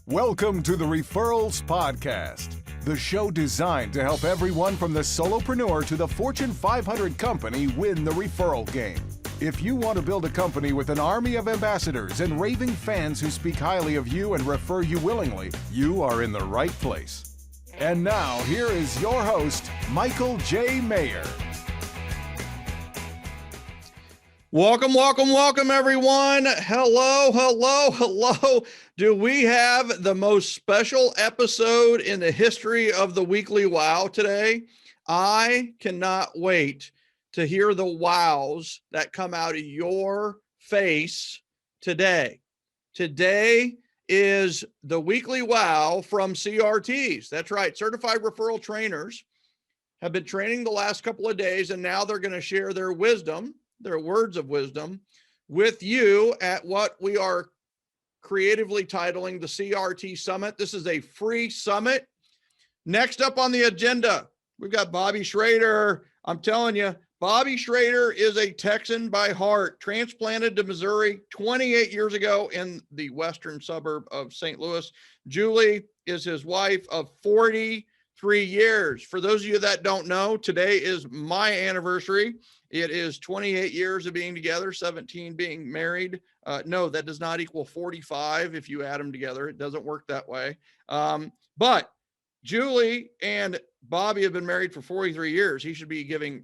Welcome to the Referrals Podcast, the show designed to help everyone from the solopreneur to the Fortune 500 company win the referral game. If you want to build a company with an army of ambassadors and raving fans who speak highly of you and refer you willingly, you are in the right place. And now, here is your host, Michael J. Maher. Welcome, everyone. Hello. Do we have the most special episode in the history of the Weekly Wow today? I cannot wait to hear the wows that come out of your face today. Today is the Weekly Wow from CRTs. That's right. Certified Referral Trainers have been training the last couple of days, and now they're going to share their wisdom, their words of wisdom with you at what we are creatively titling the CRT Summit. This is a free summit. Next up on the agenda, we've got Bobby Schroeder. I'm telling you, Bobby Schroeder is a Texan by heart, transplanted to Missouri 28 years ago in the western suburb of St. Louis. Julie is his wife of 43 years. For those of you that don't know, today is my anniversary. It is 28 years of being together, 17 being married. No, that does not equal 45 if you add them together. It doesn't work that way. But Julie and Bobby have been married for 43 years. He should be giving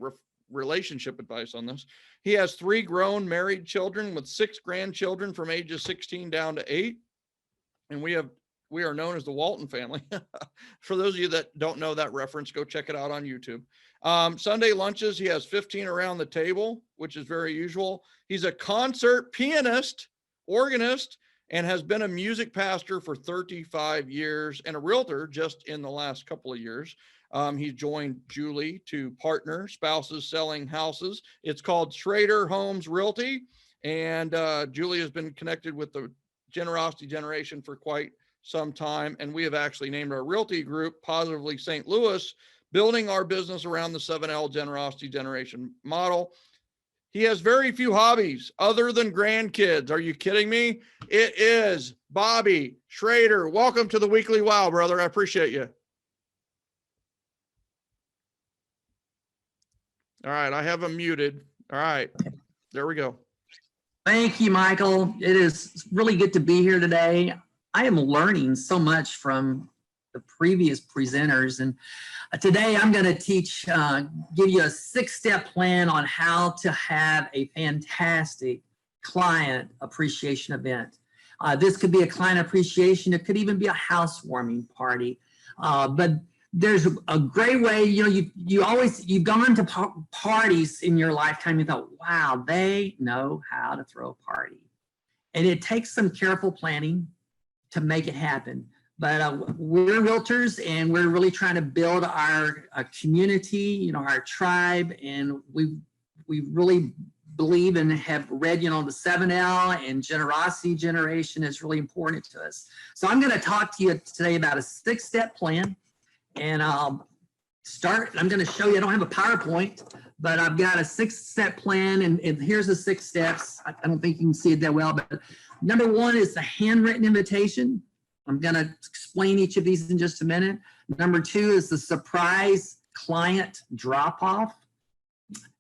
relationship advice on this. He has 3 grown married children with 6 grandchildren from ages 16 down to 8. And we are known as the Walton family. For those of you that don't know that reference, go check it out on YouTube. Sunday lunches, he has 15 around the table, which is very usual. He's a concert pianist, organist, and has been a music pastor for 35 years and a realtor just in the last couple of years. He joined Julie to partner spouses selling houses. It's called Schroeder Homes Realty. And Julie has been connected with the Generosity Generation for quite some time. And we have actually named our realty group Positively St. Louis, building our business around the 7L Generosity Generation model. He has very few hobbies other than grandkids. Are you kidding me? It is Bobby Schroeder. Welcome to the Weekly Wow, brother. I appreciate you. All right, I have him muted. All right, there we go. Thank you, Michael. It is really good to be here today. I am learning so much from the previous presenters, and today I'm going to teach, give you a 6-step plan on how to have a fantastic client appreciation event. This could be a client appreciation. It could even be a housewarming party, but there's a great way. You know, you've gone to parties in your lifetime. You thought, wow, they know how to throw a party, and it takes some careful planning to make it happen. But we're realtors, and we're really trying to build our community, you know, our tribe, and we really believe and have read, you know, the 7L and generosity generation is really important to us. So I'm going to talk to you today about a 6-step plan, and I'll start. I'm going to show you. I don't have a PowerPoint, but I've got a 6-step plan, and here's the 6 steps. I don't think you can see it that well, but number 1 is the handwritten invitation. I'm going to explain each of these in just a minute. Number 2 is the surprise client drop-off.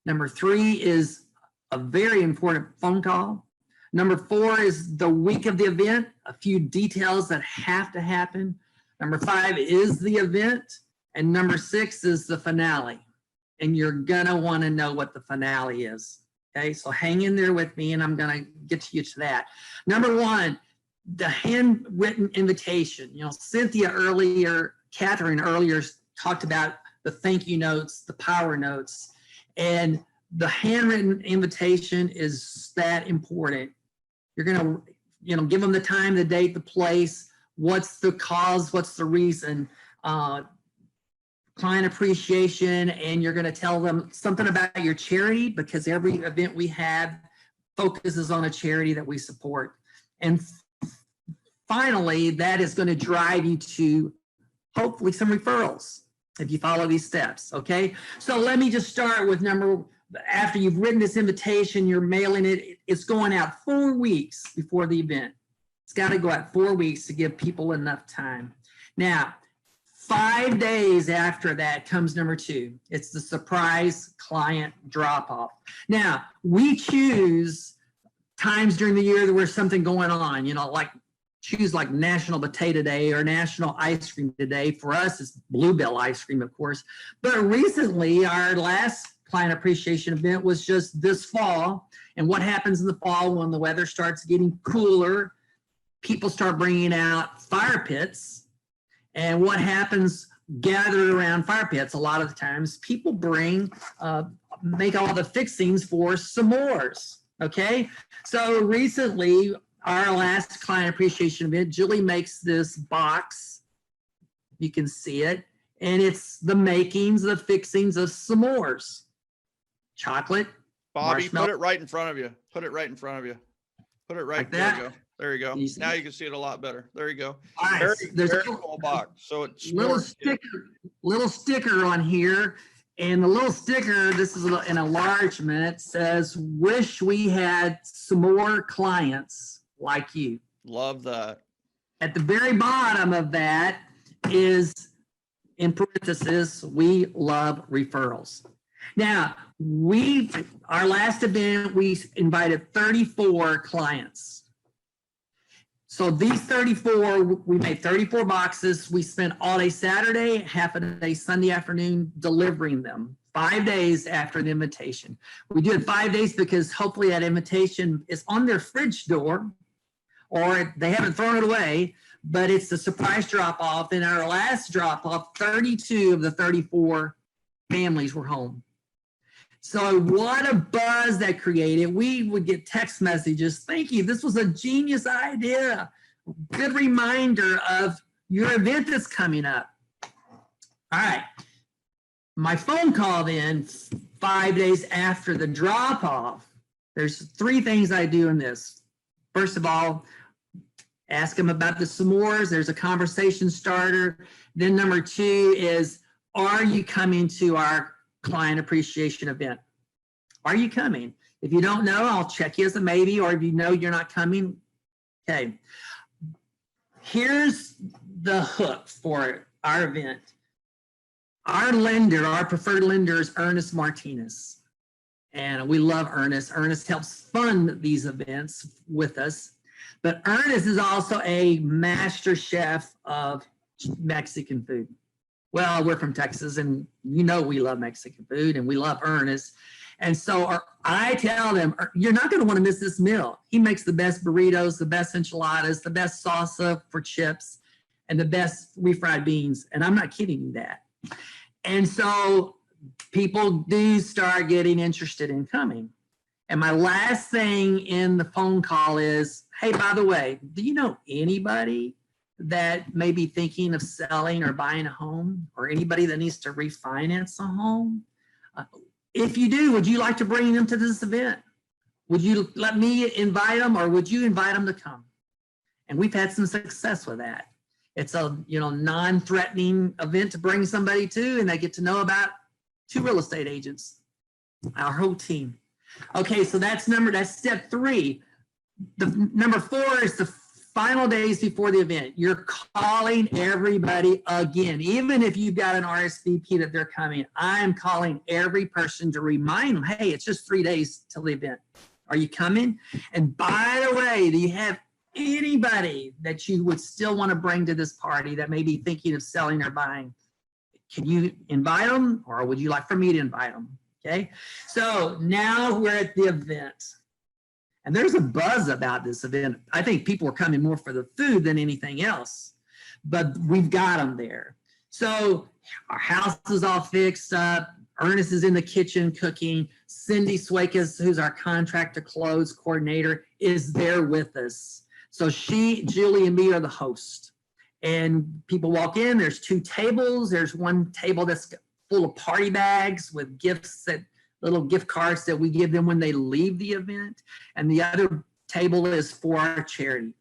Number 3 is a very important phone call. Number 4 is the week of the event, a few details that have to happen. Number 5 is the event. And number 6 is the finale. And you're going to want to know what the finale is. Okay, so hang in there with me, and I'm going to get you to that. Number 1, the handwritten invitation. You know, Catherine earlier talked about the thank you notes, the power notes, and the handwritten invitation is that important. You're going to, you know, give them the time, the date, the place, what's the cause, what's the reason, client appreciation, and you're going to tell them something about your charity, because every event we have focuses on a charity that we support. And finally, that is going to drive you to hopefully some referrals if you follow these steps. Okay, so let me just start with after you've written this invitation, you're mailing it, it's going out 4 weeks before the event. It's got to go at 4 weeks to give people enough time. Now, 5 days after that comes number 2. It's the surprise client drop-off. Now, we choose times during the year where something going on, like choose like National Potato Day or National Ice Cream Day. For us, it's Bluebell ice cream, of course. But recently, our last client appreciation event was just this fall. And what happens in the fall when the weather starts getting cooler, people start bringing out fire pits. And what happens gathered around fire pits, a lot of the times, people make all the fixings for s'mores, okay? So recently, our last client appreciation event, Julie makes this box. You can see it. And it's the makings, the fixings of s'mores. Chocolate, Bobby, marshmallow. put it right in front of you. Put it right in front of you. Put it right Like there. that? You go. There you go. You see Now it? you can see it a lot better. There you go. All right, Very, there's very a cool box. So it's little sticker on here. And the little sticker, this is an enlargement, says, wish we had some more clients like you. Love that. At the very bottom of that is, in parentheses, we love referrals. Now, our last event, we invited 34 clients. So these 34, we made 34 boxes. We spent all day Saturday, half a day Sunday afternoon delivering them, 5 days after the invitation. We did 5 days because hopefully that invitation is on their fridge door or they haven't thrown it away, but it's a surprise drop-off. In our last drop-off, 32 of the 34 families were home. So what a buzz that created. We would get text messages. Thank you. This was a genius idea. Good reminder of your event that's coming up. All right. My phone call then 5 days after the drop off. There's 3 things I do in this. First of all, ask them about the s'mores. There's a conversation starter. Then number 2 is, are you coming to our client appreciation event? Are you coming? If you don't know, I'll check you as a maybe, or if you know you're not coming, okay. Here's the hook for our event. Our lender, our preferred lender is Ernest Martinez. And we love Ernest. Ernest helps fund these events with us. But Ernest is also a master chef of Mexican food. Well, we're from Texas, and we love Mexican food, and we love Ernest. And so I tell them, you're not going to want to miss this meal. He makes the best burritos, the best enchiladas, the best salsa for chips, and the best refried beans. And I'm not kidding you that. And so people do start getting interested in coming. And my last thing in the phone call is, hey, by the way, do you know anybody that may be thinking of selling or buying a home, or anybody that needs to refinance a home? If you do, would you like to bring them to this event? Would you let me invite them, or would you invite them to come? And we've had some success with that. It's a non-threatening event to bring somebody to, and they get to know about 2 real estate agents, our whole team. Okay, so that's step 3. The number 4 is the final days before the event. You're calling everybody again. Even if you've got an RSVP that they're coming, I'm calling every person to remind them, hey, it's just 3 days till the event. Are you coming? And by the way, do you have anybody that you would still want to bring to this party that may be thinking of selling or buying? Can you invite them, or would you like for me to invite them? Okay, so now we're at the event. And there's a buzz about this event. I think people are coming more for the food than anything else, but we've got them there. So our house is all fixed up. Ernest is in the kitchen cooking. Cindy Swakas, who's our contract to close coordinator, is there with us. So Julie, and me are the host. And people walk in, there's 2 tables. There's one table that's full of party bags with gifts, little gift cards that we give them when they leave the event. And the other table is for our charity.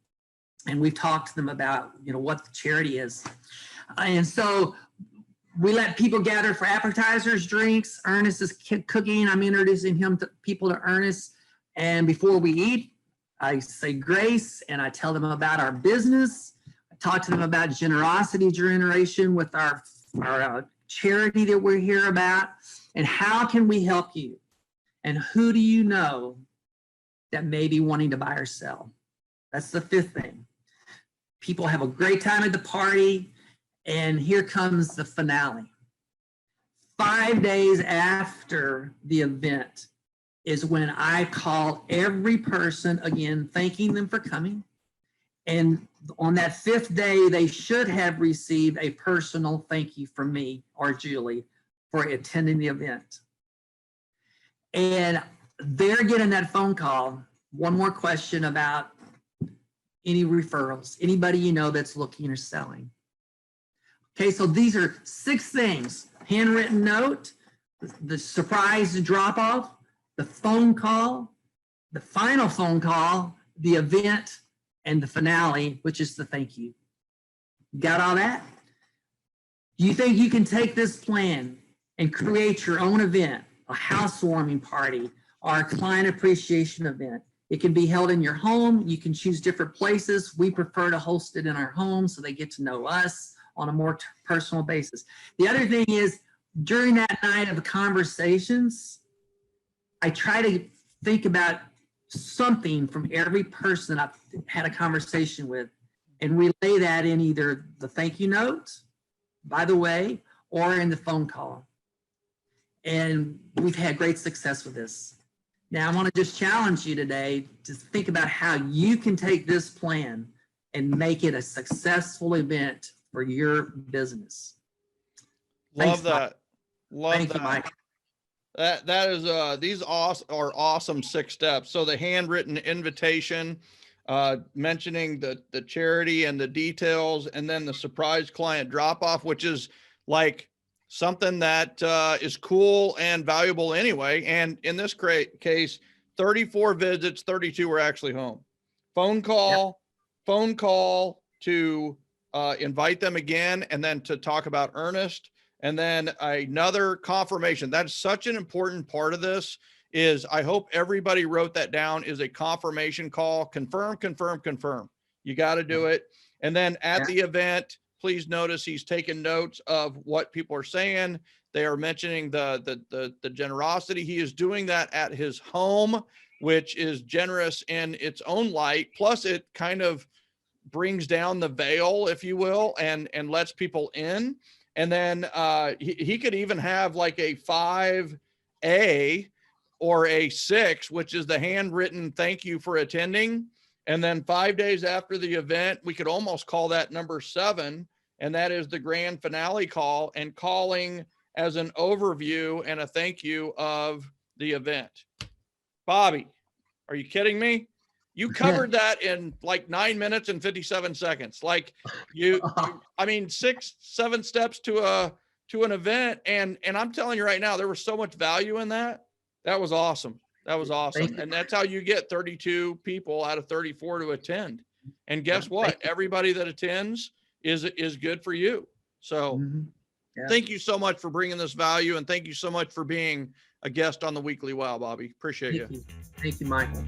And we've talked to them about, what the charity is. And so we let people gather for appetizers, drinks. Ernest is cooking. I'm introducing people to Ernest. And before we eat, I say grace and I tell them about our business. I talk to them about generosity generation with our charity that we're here about, and how can we help you? And who do you know that may be wanting to buy or sell? That's the fifth thing. People have a great time at the party, and here comes the finale. 5 days after the event is when I call every person again, thanking them for coming. And on that fifth day, they should have received a personal thank you from me or Julie for attending the event. And they're getting that phone call. One more question about any referrals, anybody you know that's looking or selling. Okay, so these are 6 things: handwritten note, the surprise drop off, the phone call, the final phone call, the event, and the finale, which is the thank you. Got all that? Do you think you can take this plan and create your own event, a housewarming party, or a client appreciation event? It can be held in your home. You can choose different places. We prefer to host it in our home so they get to know us on a more personal basis. The other thing is, during that night of the conversations, I try to think about something from every person I've had a conversation with and relay that in either the thank you note, by the way, or in the phone call. And we've had great success with this. Now, I want to just challenge you today to think about how you can take this plan and make it a successful event for your business. Love Thanks, that. Mike. Love Thank that. you, Mike. That is these are awesome 6 steps. So the handwritten invitation, mentioning the charity and the details, and then the surprise client drop off, which is like something that is cool and valuable anyway. And in this case, 34 visits, 32 were actually home. Phone call to invite them again, and then to talk about Ernest. And then another confirmation. That's such an important part of this. Is I hope everybody wrote that down, is a confirmation call. Confirm. You got to do it. And then at the event, please notice he's taking notes of what people are saying. They are mentioning the generosity. He is doing that at his home, which is generous in its own light. Plus it kind of brings down the veil, if you will, and lets people in. And then he could even have like a 5A or a 6, which is the handwritten thank you for attending. And then 5 days after the event, we could almost call that number 7. And that is the grand finale call, and calling as an overview and a thank you of the event. Bobby, are you kidding me? You covered that in like 9 minutes and 57 seconds. Like I mean, 6, 7 steps to an event. And I'm telling you right now, there was so much value in that. That was awesome. That was awesome. And that's how you get 32 people out of 34 to attend. And guess what? Everybody that attends is good for you. So thank you so much for bringing this value. And thank you so much for being a guest on the Weekly Wow, Bobby. Appreciate you. Thank you, Michael.